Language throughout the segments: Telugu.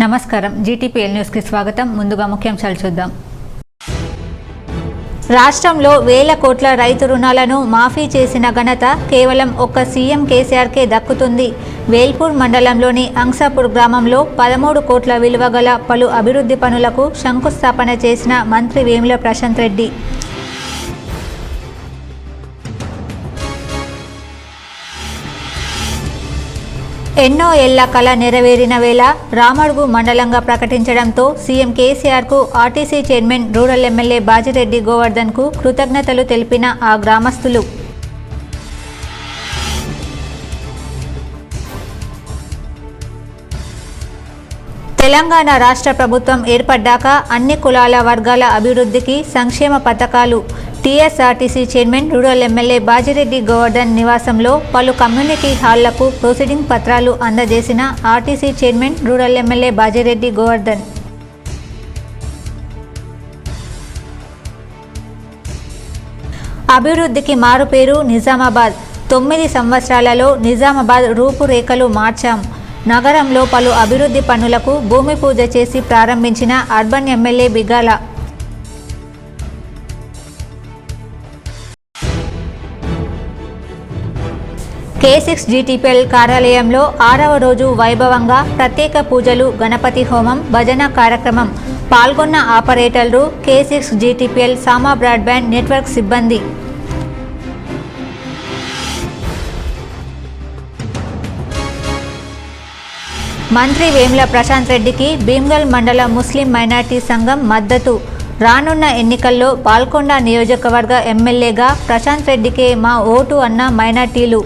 నమస్కారం జీటీపీఎల్ న్యూస్ కి స్వాగతం. ముందుగా ముఖ్యాంశాలు చూద్దాం. రాష్ట్రంలో వేల కోట్ల రైతు రుణాలను మాఫీ చేసిన ఘనత కేవలం ఒక్క సీఎం కేసీఆర్కే దక్కుతుంది. వేల్పూర్ మండలంలోని అంసాపూర్ గ్రామంలో 13 కోట్ల విలువ గల పలు అభివృద్ధి పనులకు శంకుస్థాపన చేసిన మంత్రి వేముల ప్రశాంత్ రెడ్డి. ఎన్నో ఏళ్ల కళ నెరవేరిన వేళ రామడుగు మండలంగా ప్రకటించడంతో సీఎం కేసీఆర్కు RTC chairman rural MLA Bajireddy గోవర్ధన్కు కృతజ్ఞతలు తెలిపిన ఆ గ్రామస్తులు. తెలంగాణ రాష్ట్ర ప్రభుత్వం ఏర్పడ్డాక అన్ని కులాల వర్గాల అభివృద్ధికి సంక్షేమ పథకాలు. TSRTC chairman rural MLA Bajireddy Govardhan నివాసంలో పలు కమ్యూనిటీ హాళ్లకు ప్రొసీడింగ్ పత్రాలు అందజేసిన RTC chairman rural MLA Bajireddy Govardhan. అభివృద్ధికి మారుపేరు నిజామాబాద్. 9 సంవత్సరాలలో నిజామాబాద్ రూపురేఖలు మార్చాం. నగరంలో పలు అభివృద్ధి పనులకు భూమి పూజ చేసి ప్రారంభించిన urban MLA Bigala. K6 GTPL కార్యాలయంలో 6వ రోజు వైభవంగా ప్రత్యేక పూజలు, గణపతి హోమం, భజన కార్యక్రమం. పాల్గొన్న ఆపరేటర్లు, K6 జీటీపీఎల్ సామా బ్రాడ్బ్యాండ్ నెట్వర్క్ సిబ్బంది. మంత్రి వేముల ప్రశాంత్ రెడ్డికి భీమ్గల్ మండల ముస్లిం మైనార్టీ సంఘం మద్దతు. రానున్న ఎన్నికల్లో బాల్కొండ నియోజకవర్గ ఎమ్మెల్యేగా ప్రశాంత్ రెడ్డికే మా ఓటు అన్న మైనార్టీలు.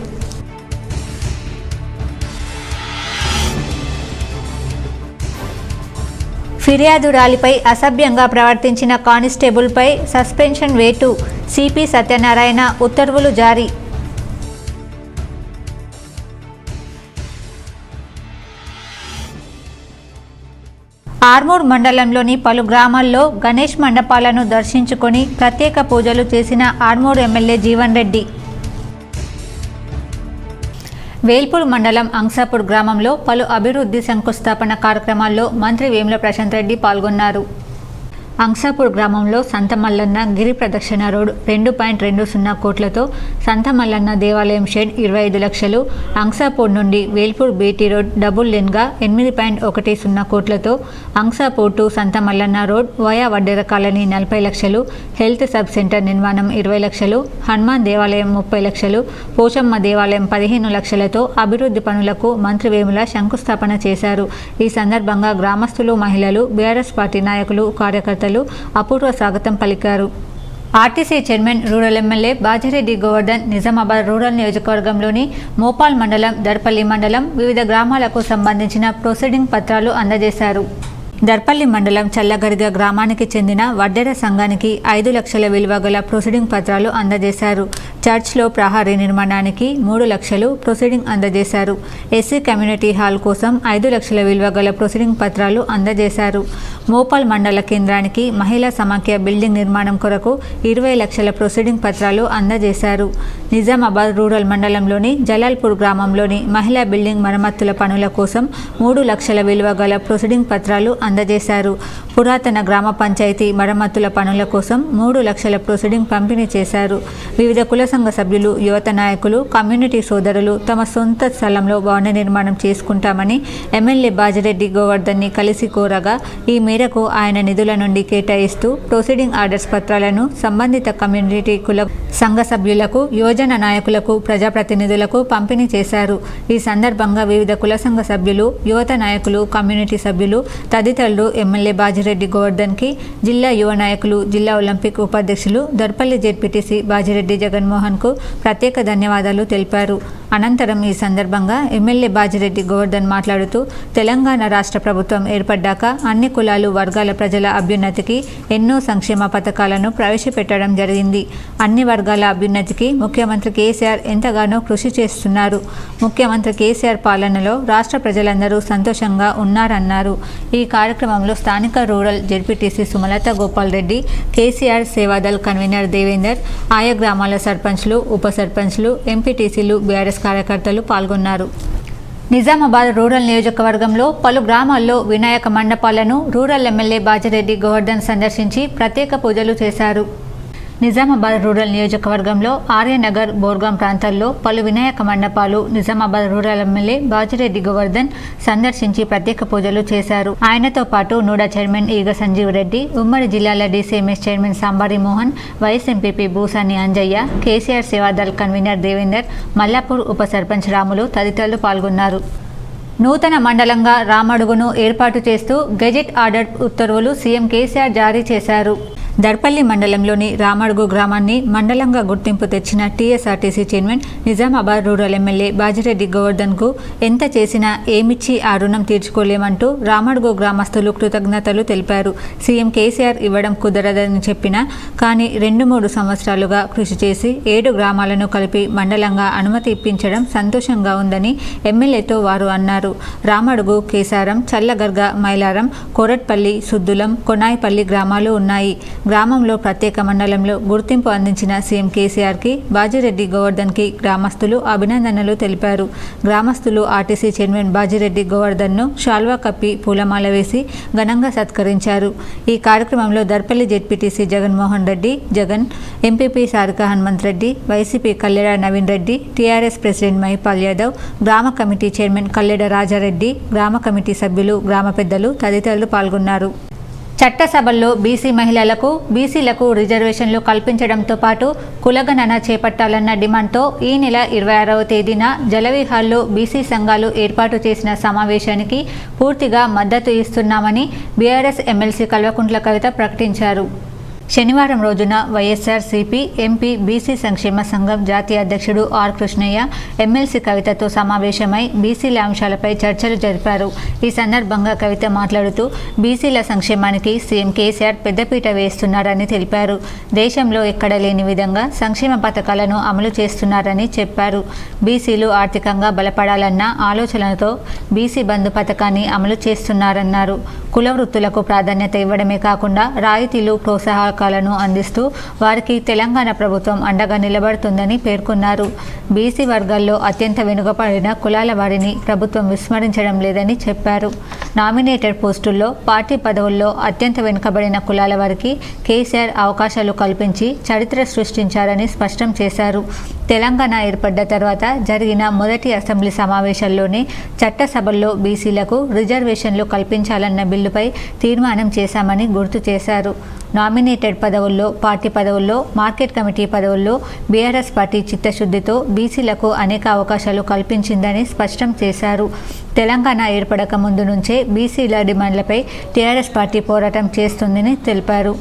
ఫిర్యాదురాలిపై అసభ్యంగా ప్రవర్తించిన కానిస్టేబుల్పై సస్పెన్షన్ వేటు. సిపి సత్యనారాయణ ఉత్తర్వులు జారీ. ఆర్మూర్ మండలంలోని పలు గ్రామాల్లో గణేష్ మండపాలను దర్శించుకొని ప్రత్యేక పూజలు చేసిన ఆర్మూర్ ఎమ్మెల్యే జీవన్ రెడ్డి. వేల్పూర్ మండలం అంసాపూర్ గ్రామంలో పలు అభివృద్ధి శంకుస్థాపన కార్యక్రమాల్లో మంత్రి వేముల ప్రశాంత్ రెడ్డి పాల్గొన్నారు. అంసాపూర్ గ్రామంలో సంత మల్లన్న గిరి ప్రదక్షిణ రోడ్ 2.20 కోట్లతో, సంత మల్లన్న దేవాలయం షెడ్ 25 లక్షలు, అంసాపూర్ నుండి వేల్పూర్ బీటీ రోడ్ డబుల్ లెన్గా 8.10 కోట్లతో, అంసాపూర్ టు సంత మల్లన్న రోడ్ వయా వడ్డెర కాలనీ 40 లక్షలు, హెల్త్ సబ్ సెంటర్ నిర్మాణం 20 లక్షలు, హనుమాన్ దేవాలయం 30 లక్షలు, పోచమ్మ దేవాలయం 15 లక్షలతో అభివృద్ధి పనులకు మంత్రి వేముల శంకుస్థాపన చేశారు. ఈ సందర్భంగా గ్రామస్తులు, మహిళలు, బీఆర్ఎస్ పార్టీ నాయకులు, కార్యకర్తలు అపూర్వ స్వాగతం పలికారు. RTC chairman rural MLA Bajireddy Govardhan Nizamabad rural నియోజకవర్గంలోని మోపాల్ మండలం, దర్పల్లి మండలం వివిధ గ్రామాలకు సంబంధించిన ప్రొసీడింగ్ పత్రాలు అందజేశారు. దర్పల్లి మండలం చల్లగరిగ గ్రామానికి చెందిన వడ్డెర సంఘానికి 5 లక్షల విలువ గల ప్రొసీడింగ్ పత్రాలు అందజేశారు. చర్చ్లో ప్రహరీ నిర్మాణానికి 3 లక్షలు ప్రొసీడింగ్ అందజేశారు. ఎస్సీ కమ్యూనిటీ హాల్ కోసం 5 లక్షల విలువ గల ప్రొసీడింగ్ పత్రాలు అందజేశారు. మోపాల్ మండల కేంద్రానికి మహిళా సమాఖ్య బిల్డింగ్ నిర్మాణం కొరకు 20 లక్షల ప్రొసీడింగ్ పత్రాలు అందజేశారు. నిజామాబాద్ రూరల్ మండలంలోని జలాల్పూర్ గ్రామంలోని మహిళా బిల్డింగ్ మరమ్మతుల పనుల కోసం 3 లక్షల విలువ గల ప్రొసీడింగ్ పత్రాలు అందజేశారు. పురాతన గ్రామ పంచాయతీ మరమ్మతుల పనుల కోసం 3 లక్షల ప్రొసీడింగ్ పంపిణీ చేశారు. వివిధ కుల సంఘ సభ్యులు, యువత నాయకులు, కమ్యూనిటీ సోదరులు తమ సొంత స్థలంలో భవన నిర్మాణం చేసుకుంటామని ఎమ్మెల్యే బాజిరెడ్డి గోవర్ధన్ని కలిసి కోరగా ఈ మేరకు ఆయన నిధుల నుండి కేటాయిస్తూ ప్రొసీడింగ్ ఆర్డర్స్ పత్రాలను సంబంధిత కమ్యూనిటీ కుల సంఘ సభ్యులకు, యువజన నాయకులకు, ప్రజాప్రతినిధులకు పంపిణీ చేశారు. ఈ సందర్భంగా వివిధ కుల సంఘ సభ్యులు, యువత నాయకులు, కమ్యూనిటీ సభ్యులు తదితరులు ఎమ్మెల్యే బాజిరెడ్డి గోవర్ధన్కి, జిల్లా యువ నాయకులు, జిల్లా ఒలింపిక్ ఉపాధ్యక్షులు దర్పల్లి జెడ్పీటీసీ బాజిరెడ్డి జగన్మోహన్కు ప్రత్యేక ధన్యవాదాలు తెలిపారు. అనంతరం ఈ సందర్భంగా ఎమ్మెల్యే బాజిరెడ్డి గోవర్ధన్ మాట్లాడుతూ తెలంగాణ రాష్ట్ర ప్రభుత్వం ఏర్పడ్డాక అన్ని కులాలు, వర్గాల ప్రజల అభ్యున్నతికి ఎన్నో సంక్షేమ పథకాలను ప్రవేశపెట్టడం జరిగింది. అన్ని వర్గాల అభ్యున్నతికి ముఖ్యమంత్రి కేసీఆర్ ఎంతగానో కృషి చేస్తున్నారు. ముఖ్యమంత్రి కేసీఆర్ పాలనలో రాష్ట్ర ప్రజలందరూ సంతోషంగా ఉన్నారన్నారు. ఈ కార్యక్రమంలో స్థానిక rural ZPTC Sumalatha Gopal Reddy, KCR Seva Dal convener Devender, ఆయా గ్రామాల సర్పంచ్లు, ఉప సర్పంచ్లు, ఎంపీటీసీలు, బీఆర్ఎస్ కార్యకర్తలు పాల్గొన్నారు. నిజామాబాద్ రూరల్ నియోజకవర్గంలో పలు గ్రామాల్లో వినాయక మండపాలను రూరల్ ఎమ్మెల్యే బాజిరెడ్డి గోవర్ధన్ సందర్శించి ప్రత్యేక పూజలు చేశారు. నిజామాబాద్ రూరల్ నియోజకవర్గంలో ఆర్యనగర్, బోర్గాం ప్రాంతాల్లో పలు వినాయక మండపాలు నిజామాబాద్ రూరల్ ఎమ్మెల్యే బాజిరెడ్డి గోవర్ధన్ సందర్శించి ప్రత్యేక పూజలు చేశారు. ఆయనతో పాటు నూడా చైర్మన్ ఈగ సంజీవ్ రెడ్డి, ఉమ్మడి జిల్లాల DCMS chairman Sambari Mohan, vice MPP Bhusani Anjaiah, KCR Sevadal convenor Devender, Mallapur ఉప సర్పంచ్ రాములు తదితరులు పాల్గొన్నారు. నూతన మండలంగా రామడుగును ఏర్పాటు చేస్తూ గెజెట్ ఆర్డర్ ఉత్తర్వులు సీఎం కేసీఆర్ జారీ చేశారు. దర్పల్లి మండలంలోని రామడుగు గ్రామాన్ని మండలంగా గుర్తింపు తెచ్చిన TSRTC chairman, Nizamabad rural MLA Bajireddy గోవర్ధన్కు ఎంత చేసినా ఏమిచ్చి ఆ రుణం తీర్చుకోలేమంటూ రామడుగు గ్రామస్తులు కృతజ్ఞతలు తెలిపారు. సీఎం కేసీఆర్ ఇవ్వడం కుదరదని చెప్పినా కానీ 2-3 సంవత్సరాలుగా కృషి చేసి 7 గ్రామాలను కలిపి మండలంగా అనుమతి ఇప్పించడం సంతోషంగా ఉందని ఎమ్మెల్యేతో వారు అన్నారు. రామడుగు, కేసారం, చల్లగర్గ, మైలారం, కోరట్పల్లి, సుద్దులం, కొనాయిపల్లి గ్రామాలు ఉన్నాయి. గ్రామంలో ప్రత్యేక మండలంలో గుర్తింపు అందించిన సీఎం కేసీఆర్కి, బాజిరెడ్డి గోవర్ధన్కి గ్రామస్తులు అభినందనలు తెలిపారు. గ్రామస్తులు ఆర్టీసీ చైర్మన్ బాజిరెడ్డి గోవర్ధన్ను శాల్వా కప్పి పూలమాల వేసి ఘనంగా సత్కరించారు. ఈ కార్యక్రమంలో Darpalli ZPTC Jaganmohan Reddy, Jagan, MPP Sarika Hanumanth Reddy, YCP Kalleda Naveen Reddy, TRS president Mahipal Yadav, గ్రామ కమిటీ చైర్మన్ కల్లెడ రాజారెడ్డి, గ్రామ కమిటీ సభ్యులు, గ్రామ పెద్దలు తదితరులు పాల్గొన్నారు. చట్టసభల్లో బీసీ మహిళలకు, బీసీలకు రిజర్వేషన్లు కల్పించడంతో పాటు కులగణన చేపట్టాలన్న డిమాండ్తో ఈ నెల 26వ తేదీన జలవిహార్లో బీసీ సంఘాలు ఏర్పాటు చేసిన సమావేశానికి పూర్తిగా మద్దతు ఇస్తున్నామని బీఆర్ఎస్ ఎమ్మెల్సీ కల్వకుంట్ల కవిత ప్రకటించారు. శనివారం రోజున వైఎస్ఆర్సీపీ ఎంపీ బీసీ సంక్షేమ సంఘం జాతీయ అధ్యక్షుడు ఆర్ కృష్ణయ్య ఎమ్మెల్సీ కవితతో సమావేశమై బీసీల అంశాలపై చర్చలు జరిపారు. ఈ సందర్భంగా కవిత మాట్లాడుతూ బీసీల సంక్షేమానికి సీఎం కేసీఆర్ పెద్దపీట వేస్తున్నారని తెలిపారు. దేశంలో ఎక్కడ లేని విధంగా సంక్షేమ పథకాలను అమలు చేస్తున్నారని చెప్పారు. బీసీలు ఆర్థికంగా బలపడాలన్న ఆలోచనతో బీసీ బంధు పథకాన్ని అమలు చేస్తున్నారన్నారు. కుల వృత్తులకు ప్రాధాన్యత ఇవ్వడమే కాకుండా రాయితీలు, ప్రోత్సాహకాలను అందిస్తూ వారికి తెలంగాణ ప్రభుత్వం అండగా నిలబడుతుందని పేర్కొన్నారు. బీసీ వర్గాల్లో అత్యంత వెనుకబడిన కులాల వారిని ప్రభుత్వం విస్మరించడం లేదని చెప్పారు. నామినేటెడ్ పోస్టుల్లో, పార్టీ పదవుల్లో అత్యంత వెనుకబడిన కులాల వారికి కేసీఆర్ అవకాశాలు కల్పించి చరిత్ర సృష్టించారని స్పష్టం చేశారు. తెలంగాణ ఏర్పడ్డ తర్వాత జరిగిన మొదటి అసెంబ్లీ సమావేశాల్లోనే చట్టసభల్లో బీసీలకు రిజర్వేషన్లు కల్పించాలన్న బిల్లుపై తీర్మానం చేశామని గుర్తు చేశారు. నామినేటెడ్ పదవుల్లో, పార్టీ పదవుల్లో, మార్కెట్ కమిటీ పదవుల్లో బీఆర్ఎస్ పార్టీ చిత్తశుద్ధితో బీసీలకు అనేక అవకాశాలు కల్పించిందని స్పష్టం చేశారు. తెలంగాణ ఏర్పడక ముందు నుంచే బీసీల డిమాండ్లపై టీఆర్ఎస్ పార్టీ పోరాటం చేస్తుందని తెలిపారు.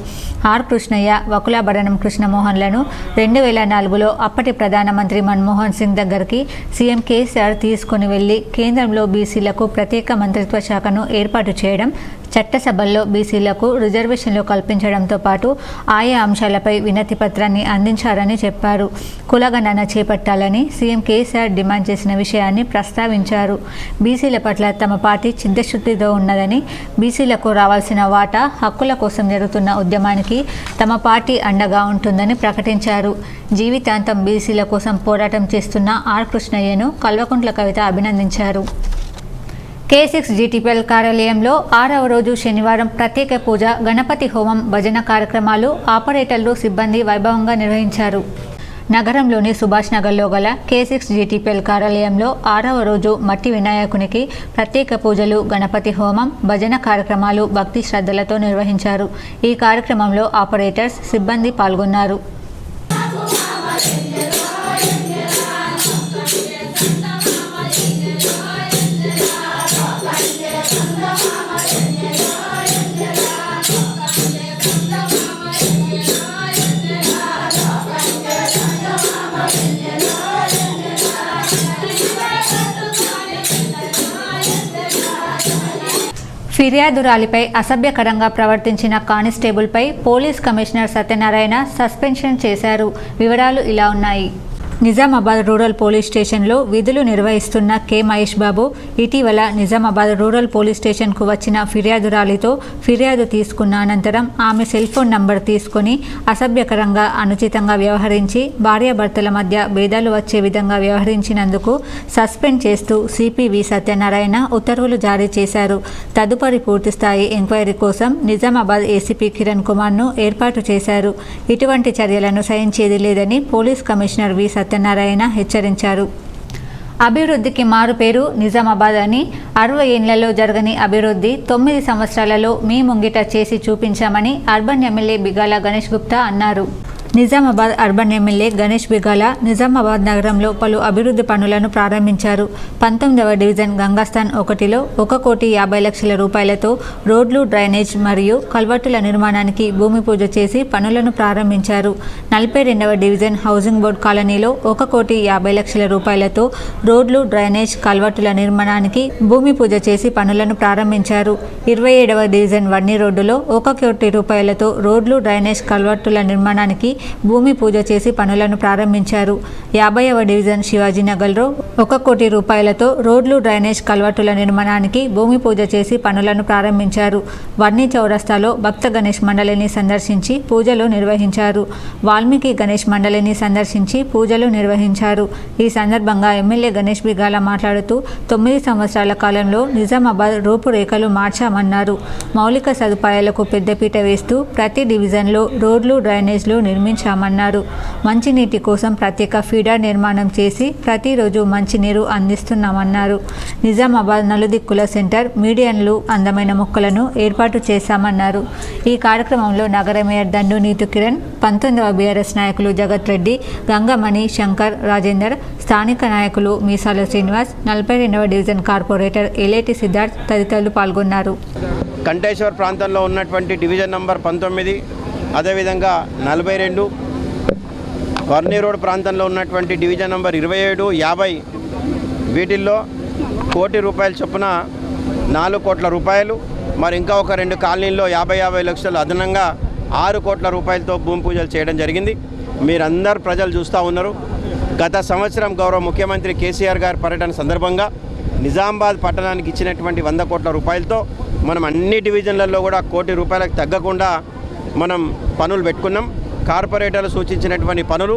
ఆర్ కృష్ణయ్య, వకులాభరణం కృష్ణమోహన్లను 2004లో అప్పటి ప్రధానమంత్రి మన్మోహన్ సింగ్ దగ్గరికి సీఎం కేసీఆర్ తీసుకుని వెళ్లి కేంద్రంలో బీసీలకు ప్రత్యేక మంత్రిత్వ శాఖను ఏర్పాటు చేయడం, చట్టసభల్లో బీసీలకు రిజర్వేషన్లు కల్పించడంతో పాటు ఆయా అంశాలపై వినతి పత్రాన్ని అందించారని చెప్పారు. కులగణన చేపట్టాలని సీఎం కేసీఆర్ డిమాండ్ చేసిన విషయాన్ని ప్రస్తావించారు. బీసీల పట్ల తమ పార్టీ చిత్తశుద్ధితో ఉన్నదని, బీసీలకు రావాల్సిన వాటా, హక్కుల కోసం జరుగుతున్న ఉద్యమానికి తమ పార్టీ అండగా ఉంటుందని ప్రకటించారు. జీవితాంతం బీసీల కోసం పోరాటం చేస్తున్న ఆర్ కృష్ణయ్యను కల్వకుంట్ల కవిత అభినందించారు. K6 GTPL కార్యాలయంలో 6వ రోజు శనివారం ప్రత్యేక పూజ, గణపతి హోమం, భజన కార్యక్రమాలు ఆపరేటర్లు, సిబ్బంది వైభవంగా నిర్వహించారు. నగరంలోని సుభాష్ నగర్లో గల K6 GTPL కార్యాలయంలో 6వ రోజు మట్టి వినాయకునికి ప్రత్యేక పూజలు, గణపతి హోమం, భజన కార్యక్రమాలు భక్తి శ్రద్ధలతో నిర్వహించారు. ఈ కార్యక్రమంలో ఆపరేటర్స్, సిబ్బంది పాల్గొన్నారు. ఫిర్యాదురాలిపై అసభ్యకరంగా ప్రవర్తించిన కానిస్టేబుల్పై పోలీస్ కమిషనర్ సత్యనారాయణ సస్పెన్షన్ చేశారు. వివరాలు ఇలా ఉన్నాయి. నిజామాబాద్ రూరల్ పోలీస్ స్టేషన్లో విధులు నిర్వహిస్తున్న కె మహేష్ బాబు ఇటీవల నిజామాబాద్ రూరల్ పోలీస్ స్టేషన్కు వచ్చిన ఫిర్యాదురాలితో ఫిర్యాదు తీసుకున్న అనంతరం ఆమె సెల్ ఫోన్ నంబర్ తీసుకొని అసభ్యకరంగా అనుచితంగా వ్యవహరించి భార్యాభర్తల మధ్య భేదాలు వచ్చే విధంగా వ్యవహరించినందుకు సస్పెండ్ చేస్తూ సిపి సత్యనారాయణ ఉత్తర్వులు జారీ చేశారు. తదుపరి పూర్తిస్థాయి ఎంక్వైరీ కోసం నిజామాబాద్ ఏసీపీ కిరణ్ కుమార్ను ఏర్పాటు చేశారు. ఇటువంటి చర్యలను సహించేది లేదని పోలీస్ కమిషనర్ సత్యనారాయణ హెచ్చరించారు. అభివృద్ధికి మారుపేరు నిజామాబాద్ అని 60 ఏళ్లలో జరగని అభివృద్ధి 9 సంవత్సరాలలో మీ ముంగిట చేసి చూపించామని అర్బన్ ఎమ్మెల్యే బిగాల గణేష్ గుప్తా అన్నారు. నిజామాబాద్ అర్బన్ ఎమ్మెల్యే గణేష్ బిగాల నిజామాబాద్ నగరంలో పలు అభివృద్ధి పనులను ప్రారంభించారు. 19వ డివిజన్ గంగాస్థాన్ 1లో 1,50,00,000 రూపాయలతో రోడ్లు, డ్రైనేజ్ మరియు కల్వర్టుల నిర్మాణానికి భూమి పూజ చేసి పనులను ప్రారంభించారు. 42వ డివిజన్ హౌసింగ్ బోర్డు కాలనీలో 1,50,00,000 రూపాయలతో రోడ్లు, డ్రైనేజ్, కల్వర్టుల నిర్మాణానికి భూమి పూజ చేసి పనులను ప్రారంభించారు. 27వ డివిజన్ వన్నీ రోడ్డులో 1 కోటి రూపాయలతో రోడ్లు, డ్రైనేజ్, కల్వర్టుల నిర్మాణానికి భూమి పూజ చేసి పనులను ప్రారంభించారు. 50వ డివిజన్ శివాజీనగర్లో 1 కోటి రూపాయలతో రోడ్లు, డ్రైనేజ్, కల్వర్టుల నిర్మాణానికి భూమి పూజ చేసి పనులను ప్రారంభించారు. వర్ణి చౌరస్తాలో భక్త గణేష్ మండలిని సందర్శించి పూజలు నిర్వహించారు. వాల్మీకి గణేష్ మండలిని సందర్శించి పూజలు నిర్వహించారు. ఈ సందర్భంగా ఎమ్మెల్యే గణేష్ బిగాల మాట్లాడుతూ 9 సంవత్సరాల కాలంలో నిజామాబాద్ రూపురేఖలు మార్చామన్నారు. మౌలిక సదుపాయాలకు పెద్దపీట వేస్తూ ప్రతి డివిజన్లో రోడ్లు, డ్రైనేజ్లు నిర్మించామన్నారు. మంచినీటి కోసం ప్రత్యేక ఫీడర్ నిర్మాణం చేసి ప్రతిరోజు మంచినీరు అందిస్తున్నామన్నారు. నిజామాబాద్ నలుదిక్కుల సెంటర్ మీడియన్లు అందమైన మొక్కలను ఏర్పాటు చేశామన్నారు. ఈ కార్యక్రమంలో నగర మేయర్ దండు నీతు కిరణ్, 19వ బీఆర్ఎస్ నాయకులు జగత్ రెడ్డి, గంగమణి, శంకర్, రాజేందర్, స్థానిక నాయకులు మీసాల శ్రీనివాస్, 42వ డివిజన్ కార్పొరేటర్ ఎలేటి సిద్ధార్థ్ తదితరులు పాల్గొన్నారు. కంటేశ్వర్ ప్రాంతంలో ఉన్నటువంటి డివిజన్ నంబర్ 19, అదేవిధంగా 42, వర్ణి రోడ్ ప్రాంతంలో ఉన్నటువంటి డివిజన్ నంబర్ 27, 50 వీటిల్లో ₹1,00,00,000 చొప్పున 4 కోట్ల రూపాయలు, మరి ఇంకా ఒక 2 కాలనీల్లో 50 లక్షలు అదనంగా 6 కోట్ల రూపాయలతో భూమి పూజలు చేయడం జరిగింది. మీరందరూ ప్రజలు చూస్తూ ఉన్నారు. గత సంవత్సరం గౌరవ ముఖ్యమంత్రి కేసీఆర్ గారి పర్యటన సందర్భంగా నిజామాబాద్ పట్టణానికి ఇచ్చినటువంటి 100 కోట్ల రూపాయలతో మనం అన్ని డివిజన్లలో కూడా ₹1 కోటి తగ్గకుండా మనం పనులు పెట్టుకున్నాం. కార్పొరేటర్లు సూచించినటువంటి పనులు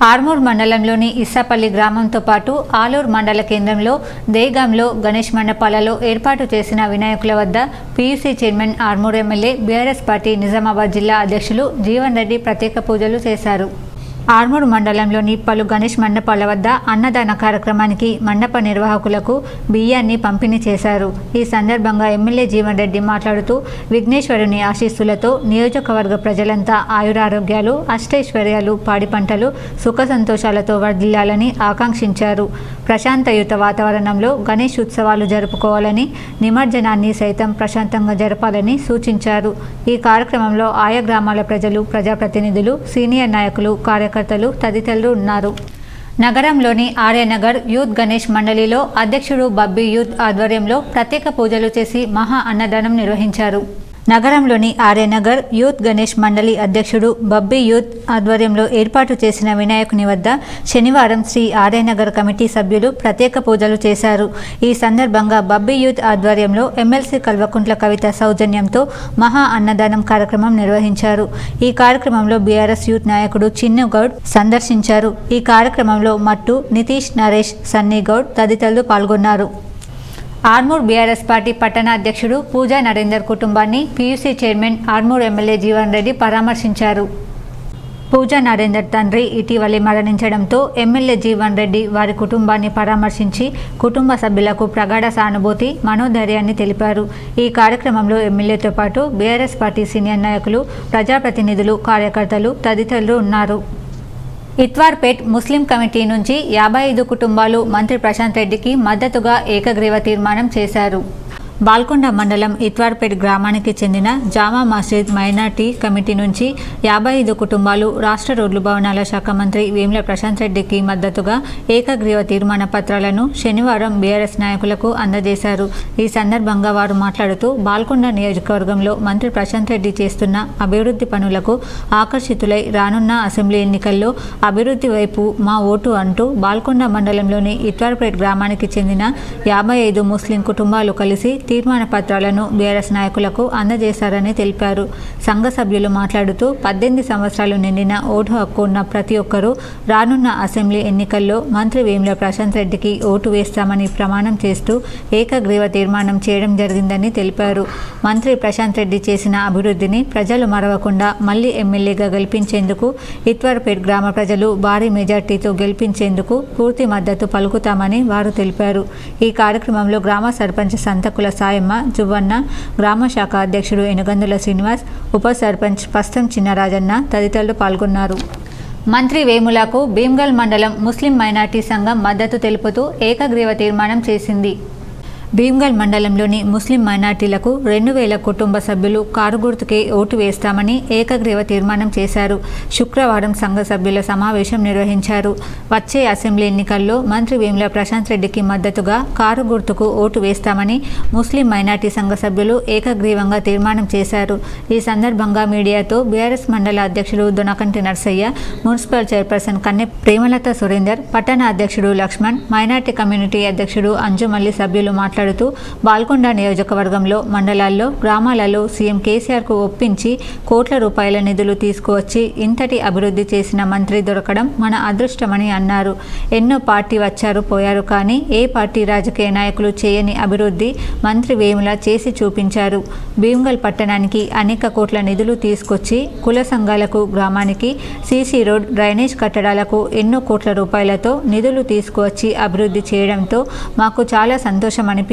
ఆర్మూర్ మండలంలోని ఇస్సాపల్లి గ్రామంతో పాటు ఆలూరు మండల కేంద్రంలో దేగాంలో గణేష్ మండపాలలో ఏర్పాటు చేసిన వినాయకుల వద్ద PUC chairman, Armoor MLA, BRS party Nizamabad జిల్లా అధ్యక్షులు జీవన్ రెడ్డి ప్రత్యేక పూజలు చేశారు. ఆర్మూర్ మండలంలోని పలు గణేష్ మండపాల వద్ద అన్నదాన కార్యక్రమానికి మండప నిర్వాహకులకు బియ్యాన్ని పంపిణీ చేశారు. ఈ సందర్భంగా ఎమ్మెల్యే జీవన్ రెడ్డి మాట్లాడుతూ విఘ్నేశ్వరుని ఆశీస్సులతో నియోజకవర్గ ప్రజలంతా ఆయురారోగ్యాలు, అష్టైశ్వర్యాలు, పాడి పంటలు, సుఖ సంతోషాలతో వర్ధిల్లాలని ఆకాంక్షించారు. ప్రశాంతయుత వాతావరణంలో గణేష్ ఉత్సవాలు జరుపుకోవాలని, నిమజ్జనాన్ని సైతం ప్రశాంతంగా జరపాలని సూచించారు. ఈ కార్యక్రమంలో ఆయా గ్రామాల ప్రజలు, ప్రజాప్రతినిధులు, సీనియర్ నాయకులు, కార్యకర్తలు తదితరులు ఉన్నారు. నగరంలోని ఆర్యనగర్ యూత్ గణేష్ మండలిలో అధ్యక్షుడు బబ్బీ యూత్ ఆధ్వర్యంలో ప్రత్యేక పూజలు చేసి మహా అన్నదానం నిర్వహించారు. నగరంలోని ఆర్యనగర్ యూత్ గణేష్ మండలి అధ్యక్షుడు బబ్బీ యూత్ ఆధ్వర్యంలో ఏర్పాటు చేసిన వినాయకుని వద్ద శనివారం శ్రీ ఆర్యనగర్ కమిటీ సభ్యులు ప్రత్యేక పూజలు చేశారు. ఈ సందర్భంగా బబ్బీ యూత్ ఆధ్వర్యంలో ఎమ్మెల్సీ కల్వకుంట్ల కవిత సౌజన్యంతో మహా అన్నదానం కార్యక్రమం నిర్వహించారు. ఈ కార్యక్రమంలో బీఆర్ఎస్ యూత్ నాయకుడు చిన్ను గౌడ్ సందర్శించారు. ఈ కార్యక్రమంలో మట్టు, నితీష్, నరేష్, సన్నీ గౌడ్ తదితరులు పాల్గొన్నారు. ఆర్మూర్ బీఆర్ఎస్ పార్టీ పట్టణ అధ్యక్షుడు పూజా నరేందర్ కుటుంబాన్ని PUC chairman, Armoor MLA Jeevan Reddy పరామర్శించారు. పూజా నరేందర్ తండ్రి ఇటీవలే మరణించడంతో ఎమ్మెల్యే జీవన్ రెడ్డి వారి కుటుంబాన్ని పరామర్శించి కుటుంబ సభ్యులకు ప్రగాఢ సానుభూతి, మనోధైర్యాన్ని తెలిపారు. ఈ కార్యక్రమంలో ఎమ్మెల్యేతో పాటు బీఆర్ఎస్ పార్టీ సీనియర్ నాయకులు, ప్రజాప్రతినిధులు, కార్యకర్తలు తదితరులు ఉన్నారు. ఇత్వార్పేట్ ముస్లిం కమిటీ నుంచి 55 కుటుంబాలు మంత్రి ప్రశాంత్ రెడ్డికి మద్దతుగా ఏకగ్రీవ తీర్మానం చేశారు. బాల్కొండ మండలం ఇత్వార్పేట్ గ్రామానికి చెందిన జామా మస్జిద్ మైనార్టీ కమిటీ నుంచి 55 కుటుంబాలు రాష్ట్ర రోడ్లు భవనాల శాఖ మంత్రి వేముల ప్రశాంత్ రెడ్డికి మద్దతుగా ఏకగ్రీవ తీర్మాన పత్రాలను శనివారం బీఆర్ఎస్ నాయకులకు అందజేశారు. ఈ సందర్భంగా వారు మాట్లాడుతూ బాల్కొండ నియోజకవర్గంలో మంత్రి ప్రశాంత్ రెడ్డి చేస్తున్న అభివృద్ధి పనులకు ఆకర్షితులై రానున్న అసెంబ్లీ ఎన్నికల్లో అభివృద్ధి వైపు మా ఓటు అంటూ బాల్కొండ మండలంలోని ఇత్వార్పేట్ గ్రామానికి చెందిన 55 ముస్లిం కుటుంబాలు కలిసి తీర్మాన పత్రాలను బీఆర్ఎస్ నాయకులకు అందజేశారని తెలిపారు. సంఘ సభ్యులు మాట్లాడుతూ 18 సంవత్సరాలు నిండిన ఓటు హక్కు ఉన్న ప్రతి ఒక్కరూ రానున్న అసెంబ్లీ ఎన్నికల్లో మంత్రి వేముల ప్రశాంత్ రెడ్డికి ఓటు వేస్తామని ప్రమాణం చేస్తూ ఏకగ్రీవ తీర్మానం చేయడం జరిగిందని తెలిపారు. మంత్రి ప్రశాంత్ రెడ్డి చేసిన అభివృద్ధిని ప్రజలు మరవకుండా మళ్లీ ఎమ్మెల్యేగా గెలిపించేందుకు ఇత్వార్పేట్ గ్రామ ప్రజలు భారీ మెజార్టీతో గెలిపించేందుకు పూర్తి మద్దతు పలుకుతామని వారు తెలిపారు. ఈ కార్యక్రమంలో గ్రామ సర్పంచ్ సంతకుల సాయమ్మ, జువ్వన్న, గ్రామ శాఖ అధ్యక్షుడు ఎనుగందుల శ్రీనివాస్, ఉప సర్పంచ్ పస్తం చిన్నరాజన్న తదితరులు పాల్గొన్నారు. మంత్రి వేములకు భీమ్గల్ మండలం ముస్లిం మైనార్టీ సంఘం మద్దతు తెలుపుతూ ఏకగ్రీవ తీర్మానం చేసింది. భీమ్గల్ మండలంలోని ముస్లిం మైనార్టీలకు 2000 కుటుంబ సభ్యులు కారు గుర్తుకే ఓటు వేస్తామని ఏకగ్రీవ తీర్మానం చేశారు. శుక్రవారం సంఘ సభ్యుల సమావేశం నిర్వహించారు. వచ్చే అసెంబ్లీ ఎన్నికల్లో మంత్రి వేముల ప్రశాంత్ రెడ్డికి మద్దతుగా కారు గుర్తుకు ఓటు వేస్తామని ముస్లిం మైనార్టీ సంఘ సభ్యులు ఏకగ్రీవంగా తీర్మానం చేశారు. ఈ సందర్భంగా మీడియాతో బీఆర్ఎస్ మండల అధ్యక్షుడు దొనకంటి నర్సయ్య, మున్సిపల్ చైర్పర్సన్ కన్నె ప్రేమలత సురేందర్, పట్టణ అధ్యక్షుడు లక్ష్మణ్, మైనార్టీ కమ్యూనిటీ అధ్యక్షుడు అంజుమల్లి సభ్యులు మాట్లాడుతూ బాల్కొండ నియోజకవర్గంలో మండలాల్లో, గ్రామాలలో సీఎం కేసీఆర్కు ఒప్పించి కోట్ల రూపాయల నిధులు తీసుకువచ్చి ఇంతటి అభివృద్ధి చేసిన మంత్రి దొరకడం మన అదృష్టమని అన్నారు. ఎన్నో పార్టీ వచ్చారు పోయారు, కానీ ఏ పార్టీ రాజకీయ నాయకులు చేయని అభివృద్ధి మంత్రి వేముల చేసి చూపించారు. భీమ్గల్ పట్టణానికి అనేక కోట్ల నిధులు తీసుకొచ్చి కుల సంఘాలకు, గ్రామానికి సీసీ రోడ్, డ్రైనేజ్ కట్టడాలకు ఎన్నో కోట్ల రూపాయలతో నిధులు తీసుకువచ్చి అభివృద్ధి చేయడంతో మాకు చాలా సంతోషం అనిపించింది.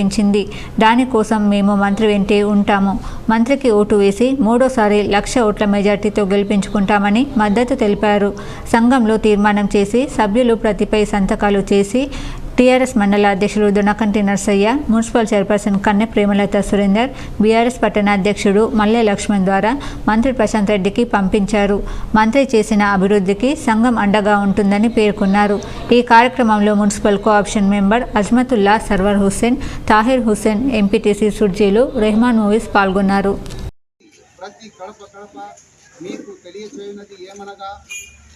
దానికోసం మేము మంత్రి వెంటే ఉంటాము. మంత్రికి ఓటు వేసి మూడోసారి 1,00,000 ఓట్ల మెజార్టీతో గెలిపించుకుంటామని మద్దతు తెలిపారు. సంఘంలో తీర్మానం చేసి సభ్యులు ప్రతిపై సంతకాలు చేసి టీఆర్ఎస్ మండల అధ్యక్షుడు దొనకంటి నర్సయ్య, మున్సిపల్ చైర్పర్సన్ కన్నె ప్రేమలత సురేందర్, బీఆర్ఎస్ పట్టణ అధ్యక్షుడు మల్లె లక్ష్మణ్ ద్వారా మంత్రి ప్రశాంత్ రెడ్డికి పంపించారు. మంత్రి చేసిన అభివృద్ధికి సంఘం అండగా ఉంటుందని పేర్కొన్నారు. ఈ కార్యక్రమంలో municipal co option member Azmatullah, Sarwar Hussain, Tahir Hussain, MPTC సుర్జీలు, రెహమాన్ మూవీస్ పాల్గొన్నారు. ప్రతి కడప మీకు తెలియచేయున్నది ఏమనగా,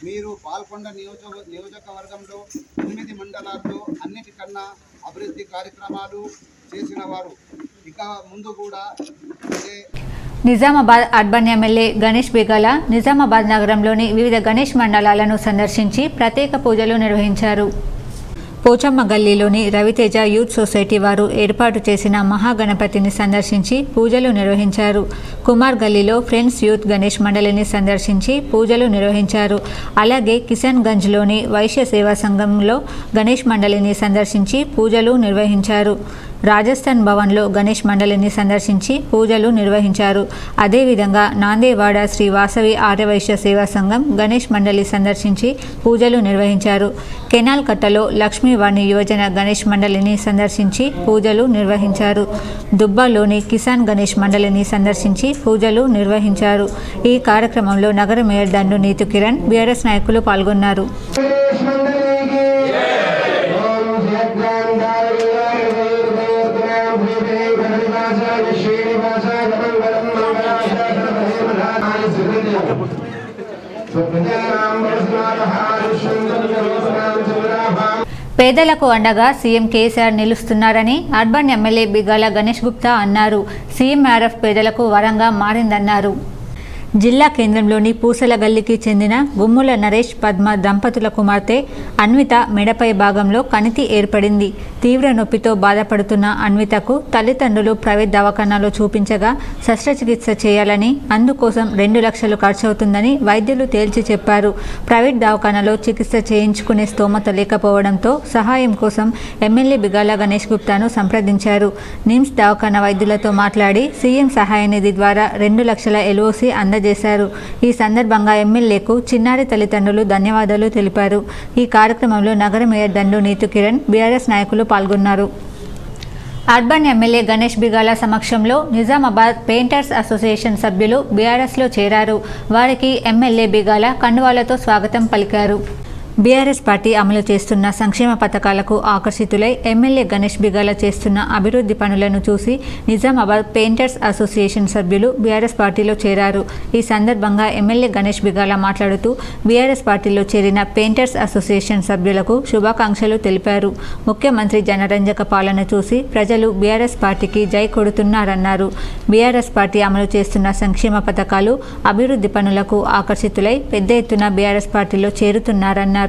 మీరు బాల్కొండ నియోజకవర్గంలో 8 మండలాల్లో అన్నిటికన్నా అభివృద్ధి కార్యక్రమాలు చేసిన వారు. ఇక ముందు కూడా నిజామాబాద్ అర్బన్ ఎమ్మెల్యే గణేష్ బిగాల నిజామాబాద్ నగరంలోని వివిధ గణేష్ మండలాలను సందర్శించి ప్రత్యేక పూజలు నిర్వహించారు. పోచమ్మ గల్లీలోని రవితేజ యూత్ సొసైటీ వారు ఏర్పాటు చేసిన మహాగణపతిని సందర్శించి పూజలు నిర్వహించారు. కుమార్ గల్లీలో ఫ్రెండ్స్ యూత్ గణేష్ మండలిని సందర్శించి పూజలు నిర్వహించారు. అలాగే కిషన్ గంజ్లోని వైశ్య సేవా సంఘంలో గణేష్ మండలిని సందర్శించి పూజలు నిర్వహించారు. రాజస్థాన్ భవన్లో గణేష్ మండలిని సందర్శించి పూజలు నిర్వహించారు. అదేవిధంగా నాందేవాడ శ్రీ వాసవి ఆర్యవైశ్య సేవా సంఘం గణేష్ మండలి సందర్శించి పూజలు నిర్వహించారు. కెనాల్ కట్టలో లక్ష్మీవాణి యువజన గణేష్ మండలిని సందర్శించి పూజలు నిర్వహించారు. దుబ్బాలోని కిసాన్ గణేష్ మండలిని సందర్శించి పూజలు నిర్వహించారు. ఈ కార్యక్రమంలో నగర మేయర్ దండు నీతు కిరణ్, బీఆర్ఎస్ నాయకులు పాల్గొన్నారు. పేదలకు అండగా సీఎం కేసీఆర్ నిలుస్తున్నారని అర్బన్ ఎమ్మెల్యే బిగాల గణేష్ గుప్తా అన్నారు. సీఎంఆర్ఎఫ్ పేదలకు వరంగా మారిందన్నారు. జిల్లా కేంద్రంలోని పూసల గల్లీకి చెందిన గుమ్ముల నరేష్, పద్మ దంపతుల కుమార్తె అన్విత మెడపై భాగంలో కణితి ఏర్పడింది. తీవ్ర నొప్పితో బాధపడుతున్న అన్వితకు తల్లిదండ్రులు ప్రైవేట్ దవాఖానాలో చూపించగా శస్త్రచికిత్స చేయాలని, అందుకోసం 2 లక్షలు ఖర్చవుతుందని వైద్యులు తేల్చి చెప్పారు. ప్రైవేట్ దవాఖానాలో చికిత్స చేయించుకునే స్తోమత లేకపోవడంతో సహాయం కోసం ఎమ్మెల్యే బిగాల గణేష్ గుప్తాను సంప్రదించారు. నిమ్స్ దవాఖానా వైద్యులతో మాట్లాడి సీఎం సహాయ నిధి ద్వారా 2 లక్షల ఎల్ఓసి అందజేశారు. ఈ సందర్భంగా ఎమ్మెల్యేకు చిన్నారి తల్లిదండ్రులు ధన్యవాదాలు తెలిపారు. ఈ కార్యక్రమంలో నగర మేయర్ దండు నీతు కిరణ్, బీఆర్ఎస్ నాయకులు పాల్గొన్నారు. అర్బన్ ఎమ్మెల్యే గణేష్ బిగాల సమక్షంలో నిజామాబాద్ పెయింటర్స్ అసోసియేషన్ సభ్యులు బీఆర్ఎస్లో చేరారు. వారికి ఎమ్మెల్యే బిగాల కండువాలతో స్వాగతం పలికారు. బీఆర్ఎస్ పార్టీ అమలు చేస్తున్న సంక్షేమ పథకాలకు ఆకర్షితులై ఎమ్మెల్యే గణేష్ బిగాల చేస్తున్న అభివృద్ధి పనులను చూసి నిజామాబాద్ పెయింటర్స్ అసోసియేషన్ సభ్యులు బీఆర్ఎస్ పార్టీలో చేరారు. ఈ సందర్భంగా ఎమ్మెల్యే గణేష్ బిగాల మాట్లాడుతూ బీఆర్ఎస్ పార్టీలో చేరిన పెయింటర్స్ అసోసియేషన్ సభ్యులకు శుభాకాంక్షలు తెలిపారు. ముఖ్యమంత్రి జనరంజక పాలన చూసి ప్రజలు బీఆర్ఎస్ పార్టీకి జై కొడుతున్నారన్నారు. బీఆర్ఎస్ పార్టీ అమలు చేస్తున్న సంక్షేమ పథకాలు, అభివృద్ధి పనులకు ఆకర్షితులై పెద్ద ఎత్తున బీఆర్ఎస్ పార్టీలో చేరుతున్నారన్నారు.